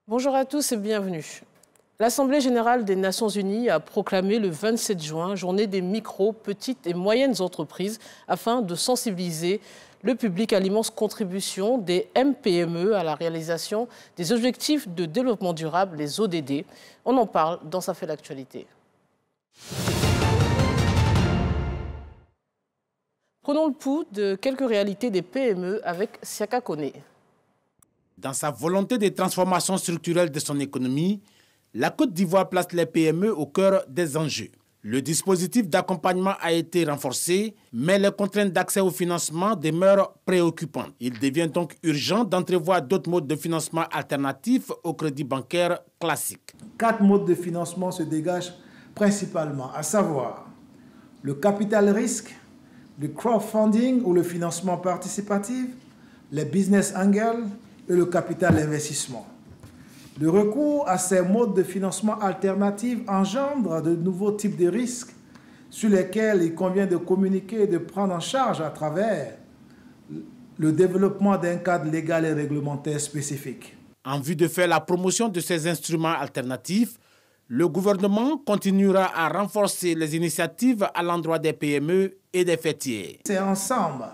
Bonjour à tous et bienvenue. L'Assemblée générale des Nations unies a proclamé le 27 juin journée des micro, petites et moyennes entreprises afin de sensibiliser le public à l'immense contribution des MPME à la réalisation des objectifs de développement durable, les ODD. On en parle dans Ça fait l'actualité. Prenons le pouls de quelques réalités des PME avec Siaka Kone. Dans sa volonté de transformation structurelle de son économie, la Côte d'Ivoire place les PME au cœur des enjeux. Le dispositif d'accompagnement a été renforcé, mais les contraintes d'accès au financement demeurent préoccupantes. Il devient donc urgent d'entrevoir d'autres modes de financement alternatifs au crédit bancaire classique. 4 modes de financement se dégagent principalement, à savoir le capital risque, le crowdfunding ou le financement participatif, les business angels et le capital investissement. Le recours à ces modes de financement alternatifs engendre de nouveaux types de risques sur lesquels il convient de communiquer et de prendre en charge à travers le développement d'un cadre légal et réglementaire spécifique. En vue de faire la promotion de ces instruments alternatifs, le gouvernement continuera à renforcer les initiatives à l'endroit des PME et des fêtiers. C'est ensemble,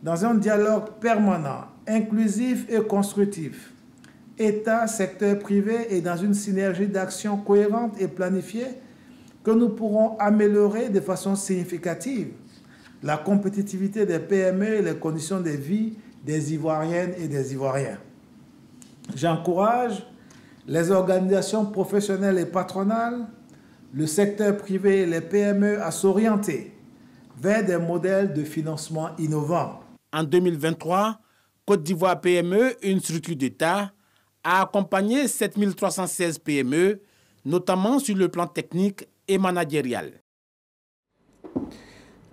dans un dialogue permanent, inclusif et constructif, État, secteur privé et dans une synergie d'action cohérente et planifiée, que nous pourrons améliorer de façon significative la compétitivité des PME et les conditions de vie des Ivoiriennes et des Ivoiriens. J'encourage les organisations professionnelles et patronales, le secteur privé et les PME à s'orienter vers des modèles de financement innovants. En 2023, Côte d'Ivoire PME, une structure d'État, a accompagné 7316 PME, notamment sur le plan technique et managérial.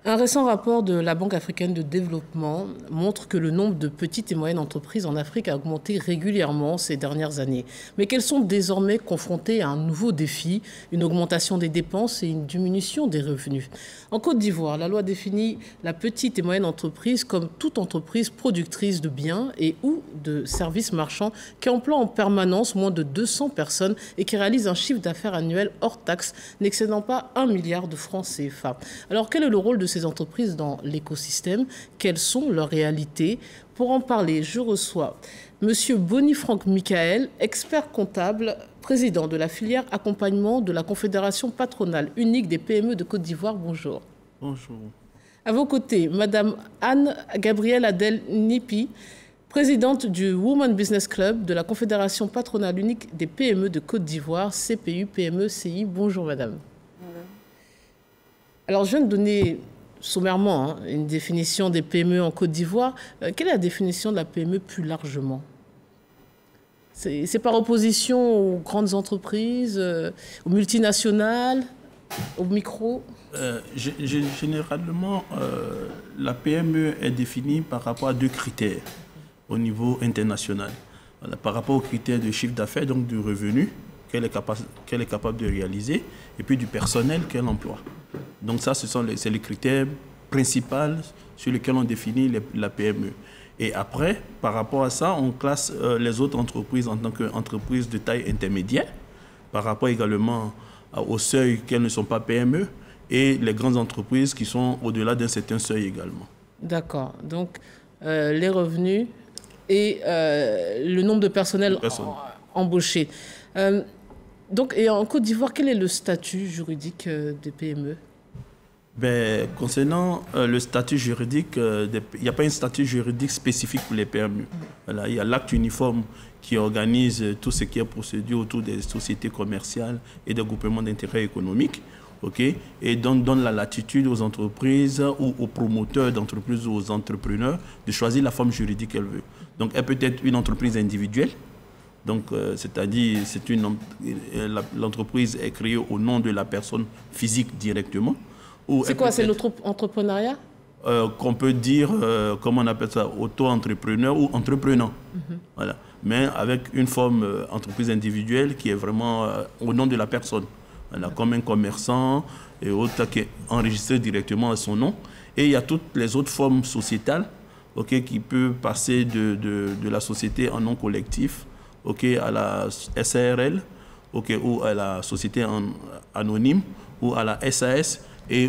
Un récent rapport de la Banque africaine de développement montre que le nombre de petites et moyennes entreprises en Afrique a augmenté régulièrement ces dernières années. Mais qu'elles sont désormais confrontées à un nouveau défi, une augmentation des dépenses et une diminution des revenus. En Côte d'Ivoire, la loi définit la petite et moyenne entreprise comme toute entreprise productrice de biens et ou de services marchands qui emploie en permanence moins de 200 personnes et qui réalise un chiffre d'affaires annuel hors taxe n'excédant pas 1 milliard de francs CFA. Alors quel est le rôle de ces entreprises dans l'écosystème? Quelles sont leurs réalités? Pour en parler, je reçois M. Boni-Franck Michael, expert comptable, président de la filière accompagnement de la Confédération patronale unique des PME de Côte d'Ivoire. Bonjour. Bonjour. À vos côtés, Mme Anne-Gabrielle Adel Nipi, présidente du Women Business Club de la Confédération patronale unique des PME de Côte d'Ivoire, CPU, PME, CI. Bonjour, madame. Bonjour. Alors, je viens de donner sommairement une définition des PME en Côte d'Ivoire. Quelle est la définition de la PME plus largement? C'est par opposition aux grandes entreprises, aux multinationales, aux micros? Généralement, la PME est définie par rapport à 2 critères au niveau international. Voilà, par rapport aux critères de chiffre d'affaires, donc du revenu qu'elle est capable de réaliser, et puis du personnel qu'elle emploie. Donc ça, c'est les critères principaux sur lesquels on définit la PME. Et après, par rapport à ça, on classe les autres entreprises en tant qu'entreprises de taille intermédiaire, par rapport également au seuil qu'elles ne sont pas PME, et les grandes entreprises qui sont au-delà d'un certain seuil également. D'accord. Donc, les revenus et le nombre de personnels embauchés. Donc, et en Côte d'Ivoire, quel est le statut juridique des PME? Concernant le statut juridique, il n'y a pas un statut juridique spécifique pour les PME. Voilà, il y a l'acte uniforme qui organise tout ce qui est procédure autour des sociétés commerciales et des groupements d'intérêt économique, et donne la latitude aux entreprises ou aux promoteurs d'entreprises ou aux entrepreneurs de choisir la forme juridique qu'elle veut. Donc, elle peut être une entreprise individuelle. Donc, c'est-à-dire, l'entreprise est créée au nom de la personne physique directement. C'est quoi, c'est l'entrepreneuriat? Qu'on peut dire, comment on appelle ça, auto-entrepreneur ou entreprenant. Voilà. Mais avec une forme entreprise individuelle qui est vraiment au nom de la personne. Voilà, comme un commerçant et autres qui est enregistré directement à son nom. Et il y a toutes les autres formes sociétales qui peuvent passer de la société en nom collectif à la SARL, ou à la société anonyme, ou à la SAS,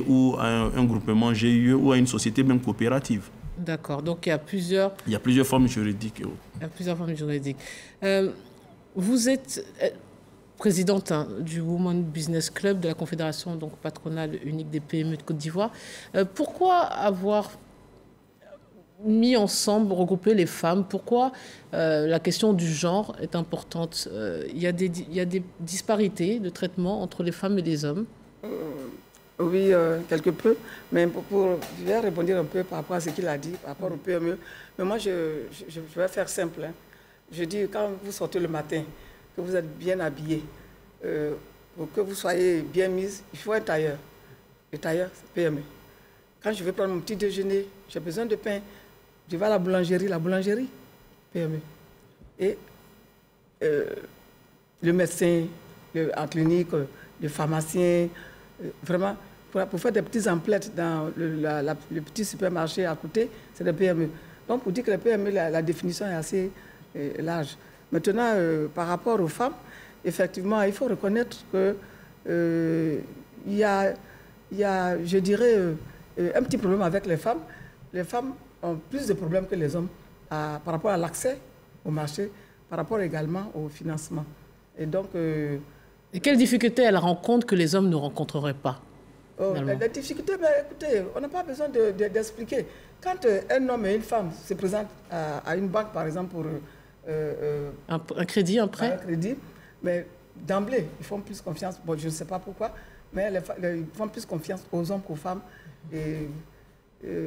ou à un groupement GIE, ou à une société même coopérative. D'accord, donc il y a plusieurs... Il y a plusieurs formes juridiques. Il y a plusieurs formes juridiques. Vous êtes présidente du Women Business Club de la Confédération donc, patronale unique des PME de Côte d'Ivoire. Pourquoi avoir mis ensemble, regroupé les femmes? Pourquoi la question du genre est importante? Il y a des disparités de traitement entre les femmes et les hommes? Oui, quelque peu. Mais je vais répondre un peu par rapport à ce qu'il a dit, par rapport au PME. Mais moi, je vais faire simple. Je dis, quand vous sortez le matin, que vous êtes bien habillé, pour que vous soyez bien mise, il faut un tailleur. Le tailleur, c'est PME. Quand je vais prendre mon petit déjeuner, j'ai besoin de pain. Je vais à la boulangerie, PME. Et le médecin, en clinique, le pharmacien, vraiment, pour faire des petites emplettes dans le petit supermarché à côté, c'est des PME. Donc, pour dire que les PME, la définition est assez large. Maintenant, par rapport aux femmes, effectivement, il faut reconnaître qu'il y a, je dirais, un petit problème avec les femmes. Les femmes ont plus de problèmes que les hommes par rapport à l'accès au marché, par rapport également au financement. Et donc... et quelles difficultés elles rencontrent que les hommes ne rencontreraient pas? Les difficultés, écoutez, on n'a pas besoin d'expliquer. Quand un homme et une femme se présentent à une banque, par exemple, pour... un crédit, un prêt? Un crédit, mais d'emblée, ils font plus confiance. Bon, je ne sais pas pourquoi, mais ils font plus confiance aux hommes qu'aux femmes. Et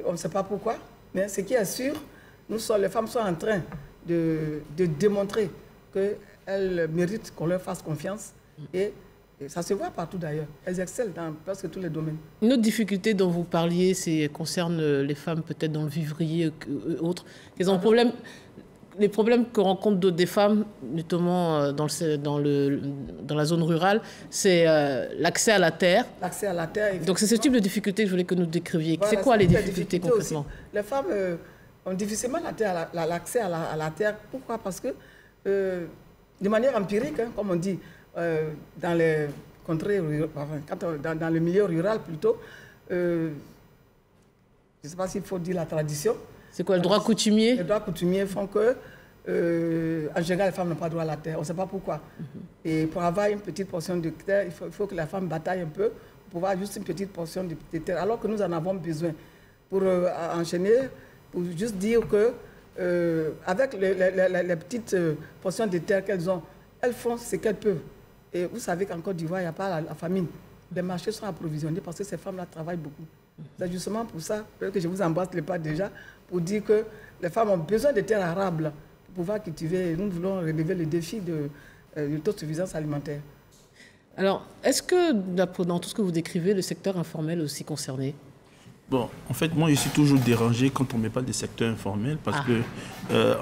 on ne sait pas pourquoi, mais ce qui est sûr, les femmes sont en train de démontrer qu'elles méritent qu'on leur fasse confiance. Et ça se voit partout d'ailleurs. Elles excellent dans presque tous les domaines. Une autre difficulté dont vous parliez, concerne les femmes peut-être dans le vivrier et autres. Ils ont les problèmes que rencontrent des femmes, notamment dans la zone rurale, c'est l'accès à la terre. L'accès à la terre. Donc c'est ce type de difficulté que je voulais que nous décriviez. Voilà, c'est quoi les difficultés concrètement aussi. Les femmes ont difficilement l'accès à la terre. Pourquoi? Parce que de manière empirique, comme on dit, dans les contrées, dans le milieu rural plutôt, je ne sais pas s'il faut dire la tradition. C'est quoi, le droit coutumier? Les droits coutumiers font que, en général, les femmes n'ont pas droit à la terre. On ne sait pas pourquoi. Et pour avoir une petite portion de terre, il faut que la femme bataille un peu pour avoir juste une petite portion de terre, alors que nous en avons besoin. Pour enchaîner, pour juste dire que, avec les petites portions de terre qu'elles ont, elles font ce qu'elles peuvent. Et vous savez qu'en Côte d'Ivoire, il n'y a pas la famine. Les marchés sont approvisionnés parce que ces femmes-là travaillent beaucoup. C'est justement pour ça que je vous embrasse les pas déjà, pour dire que les femmes ont besoin de terres arables pour pouvoir cultiver. Nous voulons relever le défi de l'autosuffisance alimentaire. Alors, est-ce que dans tout ce que vous décrivez, le secteur informel est aussi concerné? Bon, en fait, moi, je suis toujours dérangé quand on ne met pas des secteurs informels parce que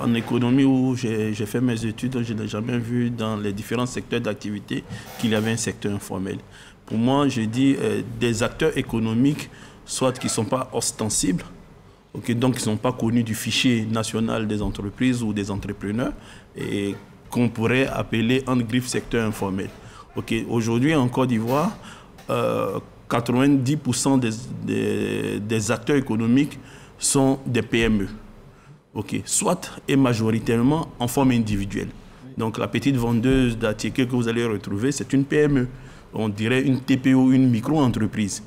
en économie où j'ai fait mes études, je n'ai jamais vu dans les différents secteurs d'activité qu'il y avait un secteur informel. Pour moi, je dis des acteurs économiques, soit qui ne sont pas ostensibles, donc qui ne sont pas connus du fichier national des entreprises ou des entrepreneurs, et qu'on pourrait appeler en griffe secteur informel. Aujourd'hui, en Côte d'Ivoire, 90% des acteurs économiques sont des PME, soit et majoritairement en forme individuelle. Donc la petite vendeuse d'articles que vous allez retrouver, c'est une PME. On dirait une TPO, une micro-entreprise.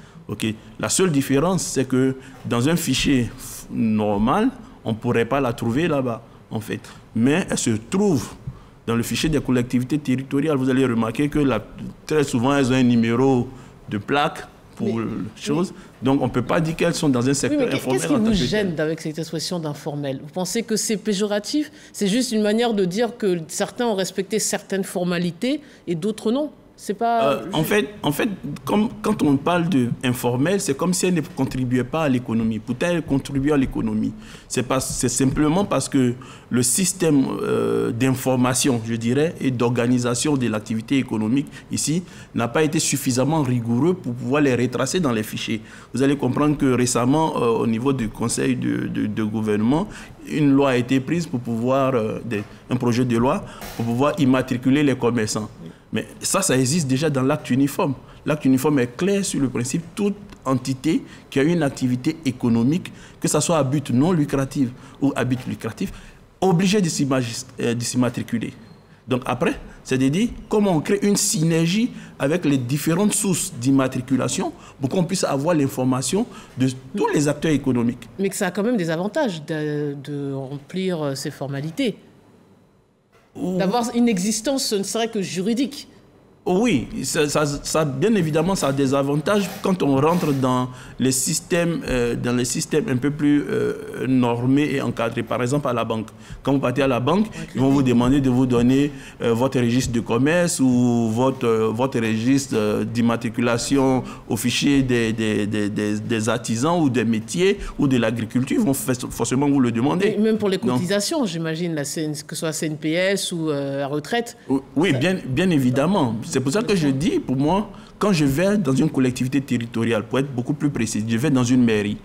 La seule différence, c'est que dans un fichier normal, on ne pourrait pas la trouver là-bas, en fait. Mais elle se trouve dans le fichier des collectivités territoriales. Vous allez remarquer que très souvent, elles ont un numéro de plaque pour choses. Donc, on ne peut pas dire qu'elles sont dans un secteur informel. Qu'est-ce qui vous gêne avec cette expression d'informel? Vous pensez que c'est péjoratif? C'est juste une manière de dire que certains ont respecté certaines formalités et d'autres non? C'est pas... En fait, quand on parle d'informel, c'est comme si elle ne contribuait pas à l'économie. Pourtant, elle contribue à l'économie. C'est simplement parce que le système d'information, je dirais, et d'organisation de l'activité économique ici n'a pas été suffisamment rigoureux pour pouvoir les retracer dans les fichiers. Vous allez comprendre que récemment, au niveau du conseil de gouvernement, une loi a été prise pour pouvoir, un projet de loi, pour pouvoir immatriculer les commerçants. Mais ça existe déjà dans l'acte uniforme. L'acte uniforme est clair sur le principe, toute entité qui a une activité économique, que ce soit à but non lucratif ou à but lucratif, obligée de s'immatriculer. Donc après, c'est de dire comment on crée une synergie avec les différentes sources d'immatriculation pour qu'on puisse avoir l'information de tous les acteurs économiques. Mais que ça a quand même des avantages de remplir ces formalités. D'avoir une existence, ce ne serait que juridique. Oui, bien évidemment, ça a des avantages quand on rentre dans les systèmes un peu plus normés et encadrés. Par exemple, à la banque. Quand vous partez à la banque, ils vont vous demander de vous donner votre registre de commerce ou votre registre d'immatriculation au fichier des artisans ou des métiers ou de l'agriculture. Ils vont forcément vous le demander. Et même pour les cotisations, j'imagine, que ce soit CNPS ou la retraite. Oui, bien évidemment. C'est pour ça que je dis, pour moi, quand je vais dans une collectivité territoriale, pour être beaucoup plus précis, je vais dans une mairie,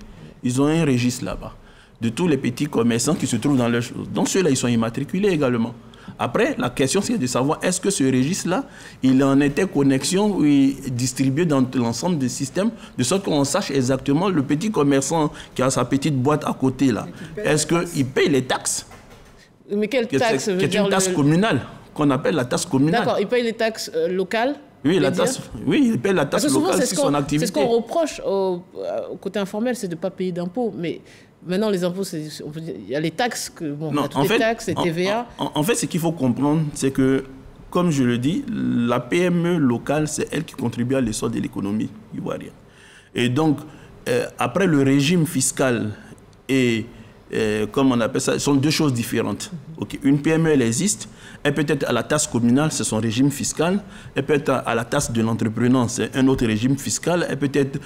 ils ont un registre là-bas de tous les petits commerçants qui se trouvent dans leur... Donc ceux-là, ils sont immatriculés également. Après, la question, c'est de savoir est-ce que ce registre-là, il est en interconnexion ou il est distribué dans l'ensemble des systèmes, de sorte qu'on sache exactement le petit commerçant qui a sa petite boîte à côté là. Est-ce qu'il paye les taxes? Mais quelle taxe? Qui est une taxe communale, qu'on appelle la taxe communale. D'accord, il paye les taxes locales? Oui, il paye la taxe locale si son activité... C'est ce qu'on reproche au côté informel, c'est de ne pas payer d'impôts. Mais maintenant, les impôts, il y a les taxes, les taxes, les TVA. En fait, ce qu'il faut comprendre, c'est que, comme je le dis, la PME locale, c'est elle qui contribue à l'essor de l'économie ivoirienne. Et donc, après le régime fiscal et... comme on appelle ça, ce sont deux choses différentes. Okay. Une PME, elle existe. Elle peut être à la taxe communale, c'est son régime fiscal. Elle peut être à la taxe de l'entrepreneur, c'est un autre régime fiscal. Elle peut être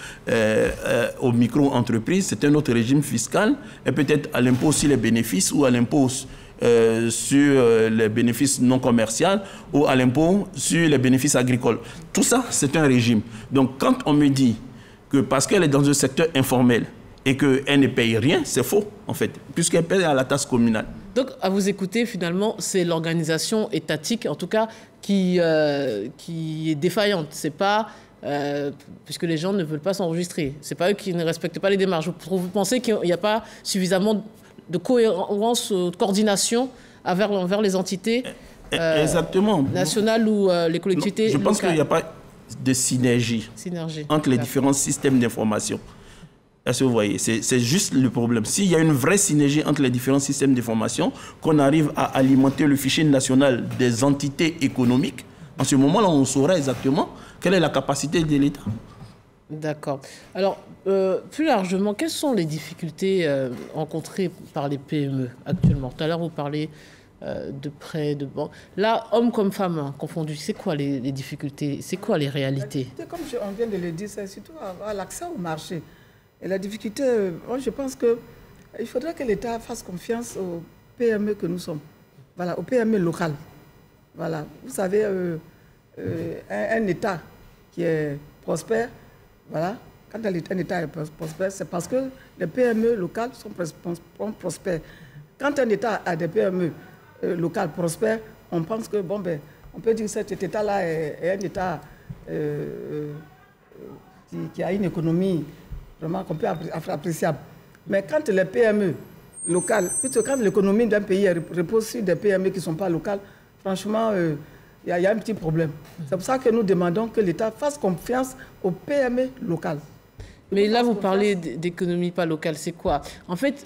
aux micro-entreprises, c'est un autre régime fiscal. Elle peut être à l'impôt sur les bénéfices ou à l'impôt sur les bénéfices non commerciaux ou à l'impôt sur les bénéfices agricoles. Tout ça, c'est un régime. Donc, quand on me dit que parce qu'elle est dans un secteur informel, et qu'elle ne paye rien, c'est faux, en fait, puisqu'elle paye à la taxe communale. Donc, à vous écouter, finalement, c'est l'organisation étatique, en tout cas, qui est défaillante. C'est pas... puisque les gens ne veulent pas s'enregistrer. C'est pas eux qui ne respectent pas les démarches. Vous pensez qu'il n'y a pas suffisamment de cohérence, de coordination envers les entités nationales ou les collectivités locales? Je pense qu'il n'y a pas de synergie entre les différents systèmes d'information. Est-ce que vous voyez? C'est juste le problème. S'il y a une vraie synergie entre les différents systèmes d'information, qu'on arrive à alimenter le fichier national des entités économiques, en ce moment-là, on saura exactement quelle est la capacité de l'État. D'accord. Alors, plus largement, quelles sont les difficultés rencontrées par les PME actuellement? Tout à l'heure, vous parlez de prêts, de banques. Là, hommes comme femmes confondus, c'est quoi les difficultés? C'est quoi les réalités? Comme on vient de le dire, c'est surtout avoir l'accès au marché. Et la difficulté, moi, je pense qu'il faudrait que l'État fasse confiance aux PME que nous sommes, voilà, aux PME locales. Voilà. Vous savez, un État qui est prospère, voilà, quand un État est prospère, c'est parce que les PME locales sont prospères. Quand un État a des PME locales prospères, on pense que, bon, ben, on peut dire que cet État-là est un État qui a une économie vraiment qu'on peut appréciable. Mais quand les PME locales, puisque quand l'économie d'un pays repose sur des PME qui ne sont pas locales, franchement, il y a un petit problème. C'est pour ça que nous demandons que l'État fasse confiance aux PME locales. Mais là, vous parlez d'économie pas locale, c'est quoi? En fait,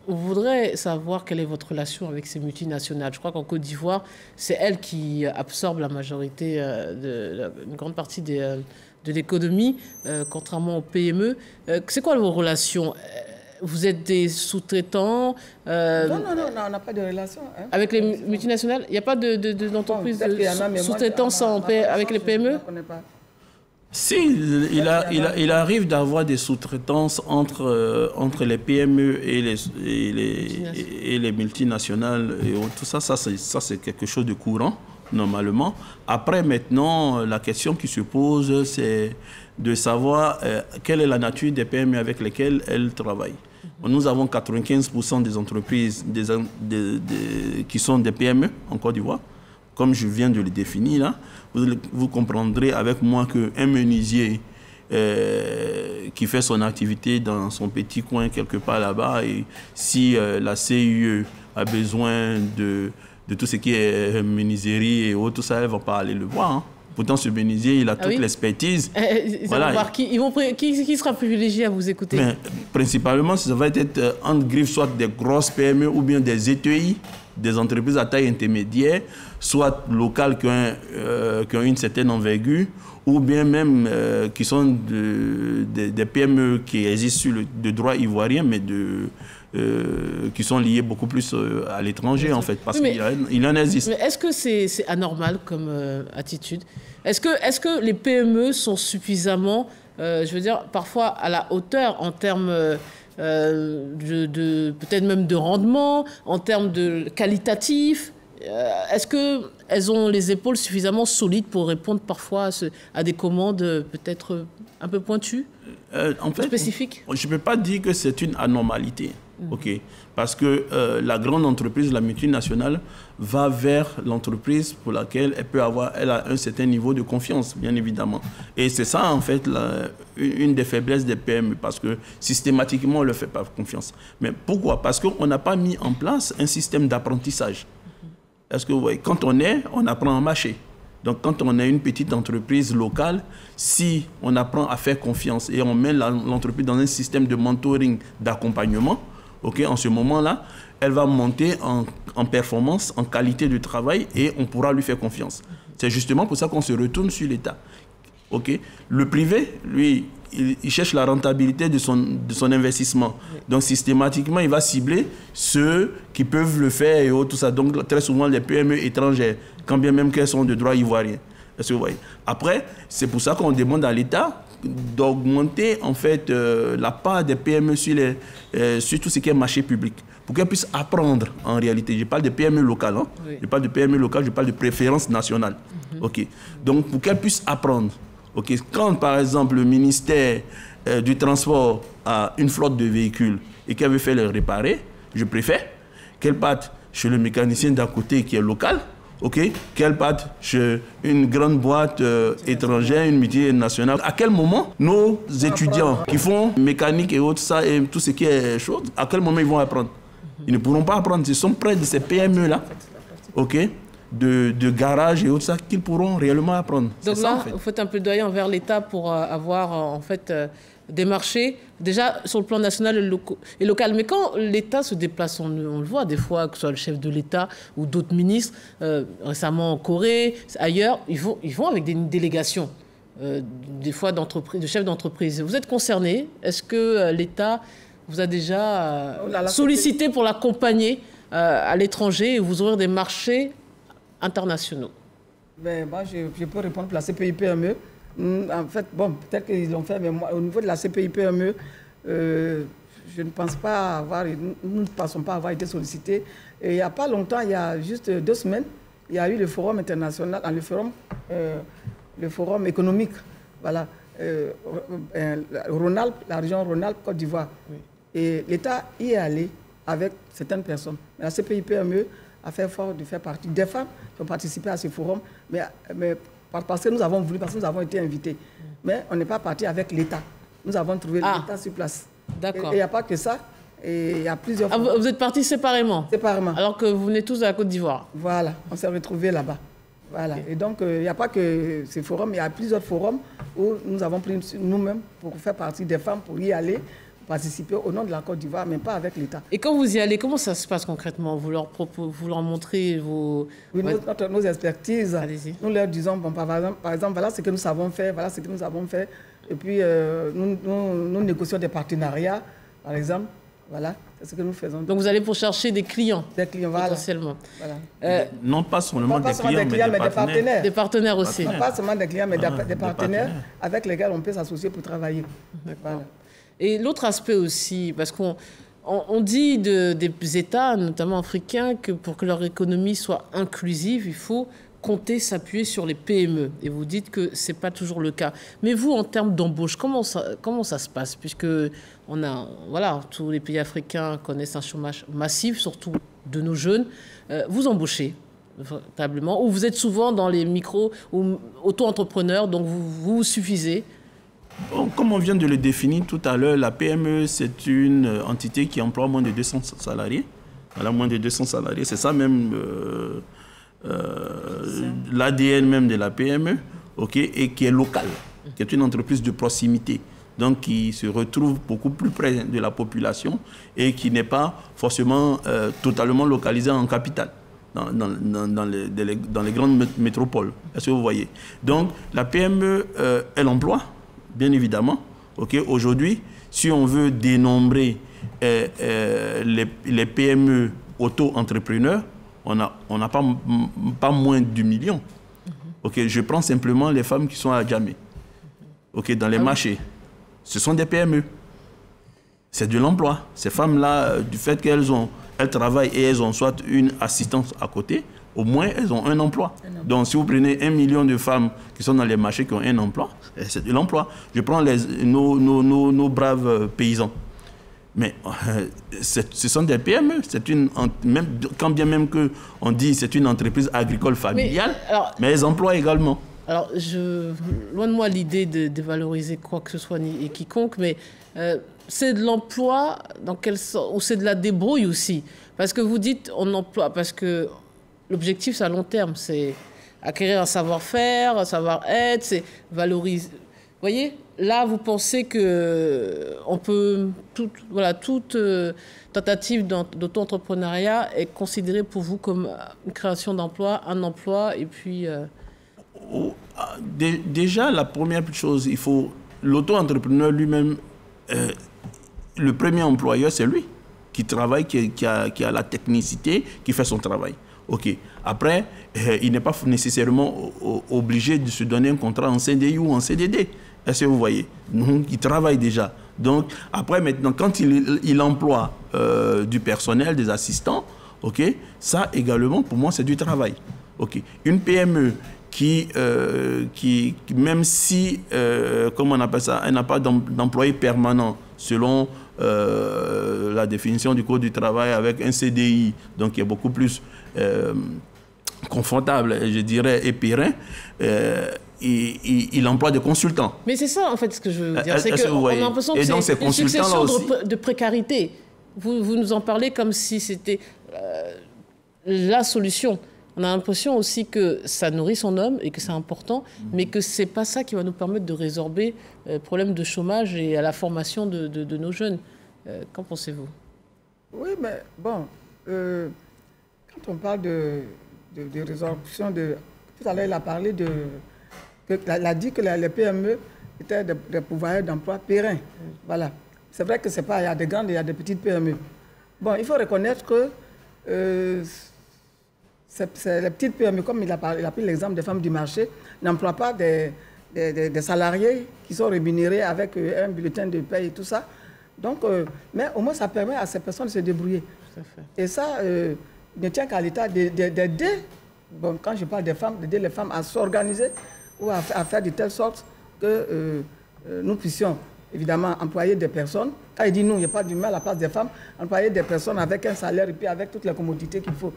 on voudrait savoir quelle est votre relation avec ces multinationales. Je crois qu'en Côte d'Ivoire, c'est elles qui absorbent la majorité, une grande partie de l'économie, contrairement aux PME. C'est quoi vos relations? Vous êtes des sous-traitants Non, on n'a pas de relation. Hein. Avec les multinationales? Il n'y a pas d'entreprise de sous-traitance avec les PME? Je ne connais pas. Si, il arrive d'avoir des sous-traitances entre les PME et les multinationales. Et tout ça, c'est quelque chose de courant, normalement. Après, maintenant, la question qui se pose, c'est de savoir quelle est la nature des PME avec lesquelles elles travaillent. Nous avons 95% des entreprises qui sont des PME en Côte d'Ivoire. Comme je viens de le définir là, vous comprendrez avec moi qu'un menuisier qui fait son activité dans son petit coin quelque part là-bas, et si la CIE a besoin de tout ce qui est menuiserie et autres, tout ça, elle ne va pas aller le voir. Hein. Pourtant, ce menuisier, il a toute l'expertise. Voilà. Qui sera privilégié à vous écouter? Mais, principalement, ça va être entre griffes, soit des grosses PME ou bien des ETI, des entreprises à taille intermédiaire, soit locales qui ont une certaine envergure, ou bien même qui sont des PME qui existent sur le droit ivoirien, mais qui sont liées beaucoup plus à l'étranger, en fait, parce qu'il en existe. Mais est-ce que c'est anormal comme attitude? Est-ce que les PME sont suffisamment, je veux dire, parfois à la hauteur en termes peut-être même de rendement, en termes de qualitatif? Est-ce qu'elles ont les épaules suffisamment solides pour répondre parfois à des commandes peut-être un peu pointues, en fait, spécifiques? Je ne peux pas dire que c'est une anormalité. Okay. Parce que la grande entreprise, la multinationale, va vers l'entreprise pour laquelle elle a un certain niveau de confiance, bien évidemment. Et c'est ça, en fait, une des faiblesses des PME, parce que systématiquement, on ne leur fait pas confiance. Mais pourquoi? Parce qu'on n'a pas mis en place un système d'apprentissage. Est-ce que vous voyez, quand on apprend à marcher. Donc, quand on a une petite entreprise locale, si on apprend à faire confiance et on met l'entreprise dans un système de mentoring, d'accompagnement, en ce moment-là, elle va monter en performance, en qualité de travail, et on pourra lui faire confiance. C'est justement pour ça qu'on se retourne sur l'État. Le privé, lui, il cherche la rentabilité de son investissement. Donc, systématiquement, il va cibler ceux qui peuvent le faire et tout ça. Donc, très souvent, les PME étrangères, quand bien même qu'elles sont de droit ivoirien. Est-ce que vous voyez? Après, c'est pour ça qu'on demande à l'État d'augmenter en fait la part des PME sur tout ce qui est marché public, pour qu'elles puissent apprendre en réalité. Je parle de PME locales, hein? Oui. Je parle de PME locales, je parle de préférence nationale. Donc, pour qu'elles puissent apprendre. Quand, par exemple, le ministère du Transport a une flotte de véhicules et qu'elle veut faire les réparer, je préfère qu'elle parte chez le mécanicien d'à côté qui est local, qu'elle parte chez une grande boîte étrangère, une multinationale. À quel moment nos étudiants qui font mécanique et autres, ça, et tout ce qui est chose, à quel moment ils vont apprendre? Ils ne pourront pas apprendre. Ils sont près de ces PME-là, de garage et autres, ça, qu'ils pourront réellement apprendre. Donc là, vous faites un plaidoyer envers l'État pour avoir, en fait, des marchés, déjà sur le plan national et local. Mais quand l'État se déplace, on le voit des fois, que ce soit le chef de l'État ou d'autres ministres, récemment en Corée, ailleurs, ils vont avec des délégations, des fois de chefs d'entreprise. Vous êtes concerné? Est-ce que l'État vous a déjà sollicité pour l'accompagner à l'étranger et vous ouvrir des marchés internationaux? Moi, je peux répondre pour la CPI-PME. En fait, peut-être qu'ils l'ont fait, mais moi, au niveau de la CPI-PME, je ne pense pas avoir, nous ne pensons pas avoir été sollicités. Et il n'y a pas longtemps, il y a juste 2 semaines, il y a eu le forum international, le forum économique, voilà, Rhône-Alpes, la région Rhône-Alpes, Côte d'Ivoire. Oui. Et l'État y est allé avec certaines personnes. Mais la CPI-PME a fait effort de faire partie des femmes qui ont participé à ce forum, mais parce que nous avons voulu, parce que nous avons été invités. Mais on n'est pas parti avec l'État. Nous avons trouvé l'État sur place. D'accord. Et il n'y a pas que ça. Et il y a plusieurs... vous êtes partis séparément? Séparément. Alors que vous venez tous de la Côte d'Ivoire? Voilà, on s'est retrouvés là-bas. Voilà. Okay. Et donc, il n'y a pas que ces forums, il y a plusieurs forums où nous avons pris nous-mêmes pour faire partie des femmes, pour y aller, participer au nom de la Côte d'Ivoire, mais pas avec l'État. Et quand vous y allez, comment ça se passe concrètement? Vous leur montrez vos... Oui, nos expertises. Nous leur disons, par exemple, voilà ce que nous savons faire, voilà ce que nous avons fait. Et puis, nous négocions des partenariats, par exemple, Voilà, c'est ce que nous faisons. Donc vous allez pour chercher des clients. Des clients, voilà. Potentiellement. Voilà. Non pas seulement des clients, mais des partenaires. Des partenaires aussi. Non pas seulement des clients, mais des partenaires avec lesquels on peut s'associer pour travailler. Voilà. Et l'autre aspect aussi, parce qu'on dit des États, notamment africains, que pour que leur économie soit inclusive, il faut compter s'appuyer sur les PME. Et vous dites que ce n'est pas toujours le cas. Mais vous, en termes d'embauche, comment ça se passe? Puisque tous les pays africains connaissent un chômage massif, surtout de nos jeunes. Vous embauchez véritablement, ou vous êtes souvent dans les micros ou auto-entrepreneurs, donc vous suffisez? Bon, comme on vient de le définir tout à l'heure, la PME, c'est une entité qui emploie moins de 200 salariés. Voilà, moins de 200 salariés. C'est ça même l'ADN même de la PME, et qui est locale, qui est une entreprise de proximité, donc qui se retrouve beaucoup plus près de la population et qui n'est pas forcément totalement localisée en capitale, dans les grandes métropoles. Est-ce que vous voyez? Donc, la PME, elle emploie, bien évidemment. Aujourd'hui, si on veut dénombrer les PME auto-entrepreneurs, on n'a pas moins d'1 million. Je prends simplement les femmes qui sont à Djamé, dans les marchés. Ce sont des PME. C'est de l'emploi. Ces femmes-là, du fait qu'elles travaillent et elles ont soit une assistance à côté, au moins elles ont un emploi. Donc si vous prenez 1 million de femmes qui sont dans les marchés qui ont un emploi, c'est de l'emploi. Je prends nos braves paysans. Mais ce sont des PME, quand bien même qu'on dit c'est une entreprise agricole familiale, mais elles emploient également. Alors, loin de moi l'idée de dévaloriser quoi que ce soit et quiconque, mais c'est de l'emploi dans quel sens, ou c'est de la débrouille aussi? Parce que vous dites on emploie, parce que l'objectif c'est à long terme, c'est acquérir un savoir-faire, un savoir-être, c'est valoriser. Vous voyez? Là, vous pensez qu'on peut... toute tentative d'auto-entrepreneuriat est considérée pour vous comme une création d'emploi, un emploi, et puis... Déjà, la première chose, il faut... L'auto-entrepreneur lui-même, le premier employeur, c'est lui qui travaille, qui a la technicité, qui fait son travail. Après, il n'est pas nécessairement obligé de se donner un contrat en CDI ou en CDD. Est-ce que vous voyez? Donc, il travaille déjà. Donc, après, maintenant, quand il emploie du personnel, des assistants, ça également, pour moi, c'est du travail. Une PME qui même si, comment on appelle ça, elle n'a pas d'employé permanent, selon la définition du Code du travail, avec un CDI, donc qui est beaucoup plus confortable, je dirais, et périn, il emploie des consultants. Mais c'est ça, en fait, ce que je veux dire. C'est qu'on a l'impression que c'est une succession de précarité. Vous nous en parlez comme si c'était la solution. On a l'impression aussi que ça nourrit son homme et que c'est important, mais que ce n'est pas ça qui va nous permettre de résorber le problème de chômage et à la formation de nos jeunes. Qu'en pensez-vous? Oui, mais bon, quand on parle de résorption, tout à l'heure, il a parlé il a dit que les PME étaient des pourvoyeurs d'emplois pérennes. Voilà. C'est vrai que c'est pas, il y a des grandes et il y a des petites PME. Bon, il faut reconnaître que c'est les petites PME, comme il a pris l'exemple des femmes du marché, n'emploient pas des salariés qui sont rémunérés avec un bulletin de paie et tout ça. Donc, mais au moins, ça permet à ces personnes de se débrouiller. Tout à fait. Et ça ne tient qu'à l'État d'aider, bon, quand je parle des femmes, d'aider les femmes à s'organiser ou à faire de telle sorte que nous puissions évidemment employer des personnes. Quand il dit nous, il n'y a pas du mal à la place des femmes, employer des personnes avec un salaire et puis avec toutes les commodités qu'il faut.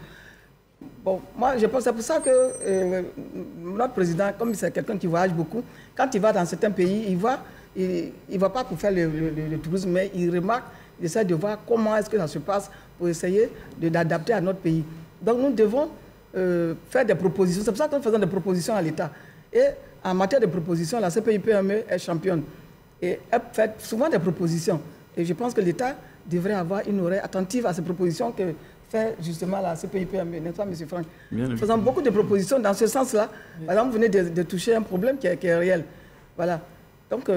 Bon, moi, je pense que c'est pour ça que notre président, comme c'est quelqu'un qui voyage beaucoup, quand il va dans certains pays, il va pas pour faire le tourisme, mais il remarque, il essaie de voir comment est-ce que ça se passe pour essayer d'adapter à notre pays. Donc, nous devons faire des propositions. C'est pour ça que nous faisons des propositions à l'État. Et en matière de propositions, la CPI-PME est championne. Et elle fait souvent des propositions. Et je pense que l'État devrait avoir une oreille attentive à ces propositions que fait justement la CPI-PME, n'est-ce pas, M. Franck? Nous faisons beaucoup de propositions dans ce sens-là. Par exemple, vous venez de toucher un problème qui est réel. Voilà. Donc,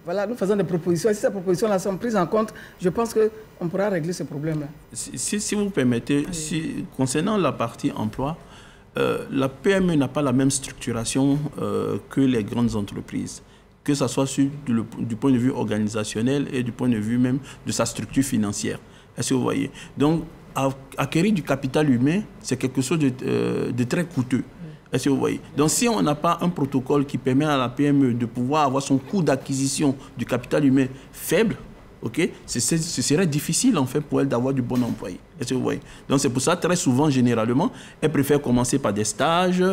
voilà, nous faisons des propositions. Si ces propositions-là sont prises en compte, je pense qu'on pourra régler ce problème-là. Si vous permettez, concernant la partie emploi, la PME n'a pas la même structuration que les grandes entreprises, que ce soit du point de vue organisationnel et du point de vue même de sa structure financière. Est-ce que vous voyez? Donc, acquérir du capital humain, c'est quelque chose de très coûteux. Est-ce que vous voyez? Donc, si on n'a pas un protocole qui permet à la PME de pouvoir avoir son coût d'acquisition du capital humain faible, okay, ce serait difficile, en fait, pour elle d'avoir du bon employé. Est-ce que vous voyez? Donc, c'est pour ça, très souvent, généralement, elle préfère commencer par des stages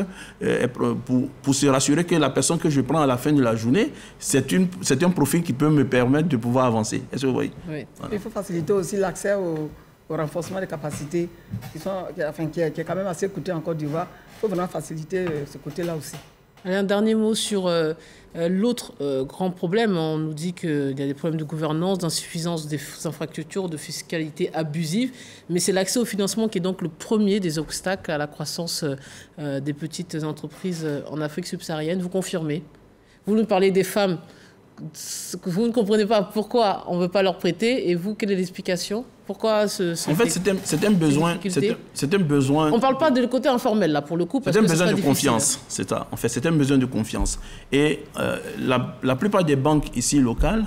pour se rassurer que la personne que je prends à la fin de la journée, c'est un profil qui peut me permettre de pouvoir avancer. Est-ce que vous voyez? Oui. Voilà. Il faut faciliter aussi l'accès au renforcement des capacités qui est quand même assez coûteux en Côte d'Ivoire. Il faut vraiment faciliter ce côté-là aussi. Un dernier mot sur l'autre grand problème. On nous dit qu'il y a des problèmes de gouvernance, d'insuffisance des infrastructures, de fiscalité abusive. Mais c'est l'accès au financement qui est donc le premier des obstacles à la croissance des petites entreprises en Afrique subsaharienne. Vous confirmez? Vous nous parlez des femmes. Vous ne comprenez pas pourquoi on ne veut pas leur prêter. Et vous, quelle est l'explication? Pourquoi en fait, c'est un besoin. On ne parle pas du côté informel, là, pour le coup. C'est un besoin de confiance. C'est ça. En fait, c'est un besoin de confiance. Et la plupart des banques ici locales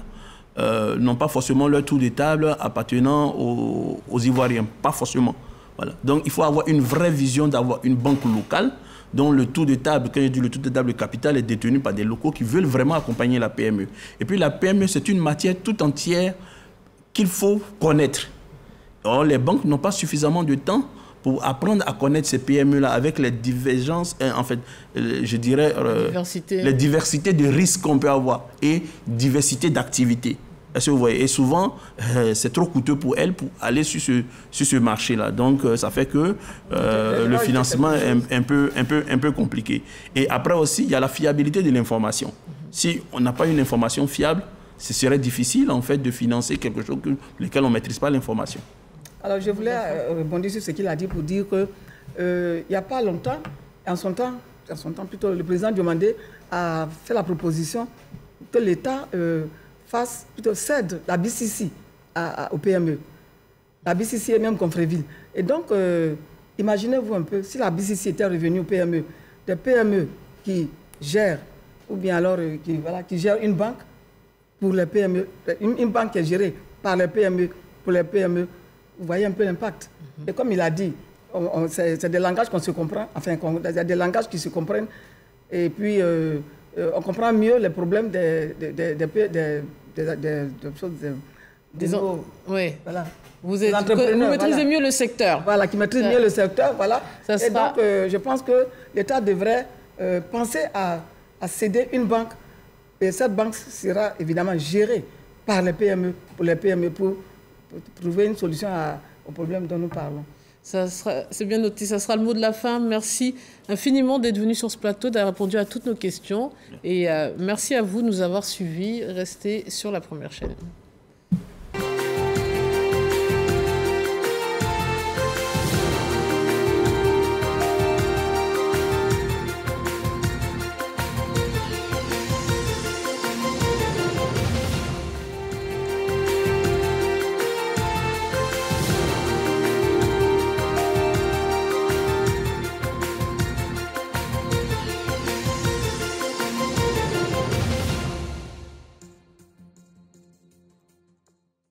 n'ont pas forcément leur tour de table appartenant aux Ivoiriens. Pas forcément. Voilà. Donc, il faut avoir une vraie vision d'avoir une banque locale dont le tour de table, quand je dis le tour de table, le capital est détenu par des locaux qui veulent vraiment accompagner la PME. Et puis, la PME, c'est une matière tout entière qu'il faut connaître. Or, les banques n'ont pas suffisamment de temps pour apprendre à connaître ces PME-là avec les divergences, en fait, je dirais, les diversités de risques qu'on peut avoir et diversité d'activités. Est-ce que vous voyez? Et souvent, c'est trop coûteux pour elles pour aller sur ce marché-là. Donc, ça fait que le financement est un peu compliqué. Et après aussi, il y a la fiabilité de l'information. Si on n'a pas une information fiable, ce serait difficile, en fait, de financer quelque chose pour lequel on ne maîtrise pas l'information. Alors, je voulais rebondir sur ce qu'il a dit pour dire qu'il n'y a pas longtemps, en son temps plutôt, le président Diomandé a fait la proposition que l'État cède la BCC au PME. La BCC est même Confréville. Et donc, imaginez-vous un peu, si la BCC était revenue au PME, des PME qui gèrent, ou bien alors qui gèrent une banque pour les PME, une banque qui est gérée par les PME, pour les PME, vous voyez un peu l'impact. Et comme il a dit, c'est des langages qu'on se comprend, enfin, il y a des langages qui se comprennent, et puis on comprend mieux les problèmes oui. Voilà. Vous maîtrisez mieux le secteur. Voilà, qui maîtrisent mieux le secteur, voilà. Et donc, je pense que l'État devrait penser à céder une banque. Et cette banque sera évidemment gérée par les PME, pour les PME, pour trouver une solution au problème dont nous parlons. C'est bien noté, ça sera le mot de la fin. Merci infiniment d'être venu sur ce plateau, d'avoir répondu à toutes nos questions. Et merci à vous de nous avoir suivis. Restez sur la première chaîne.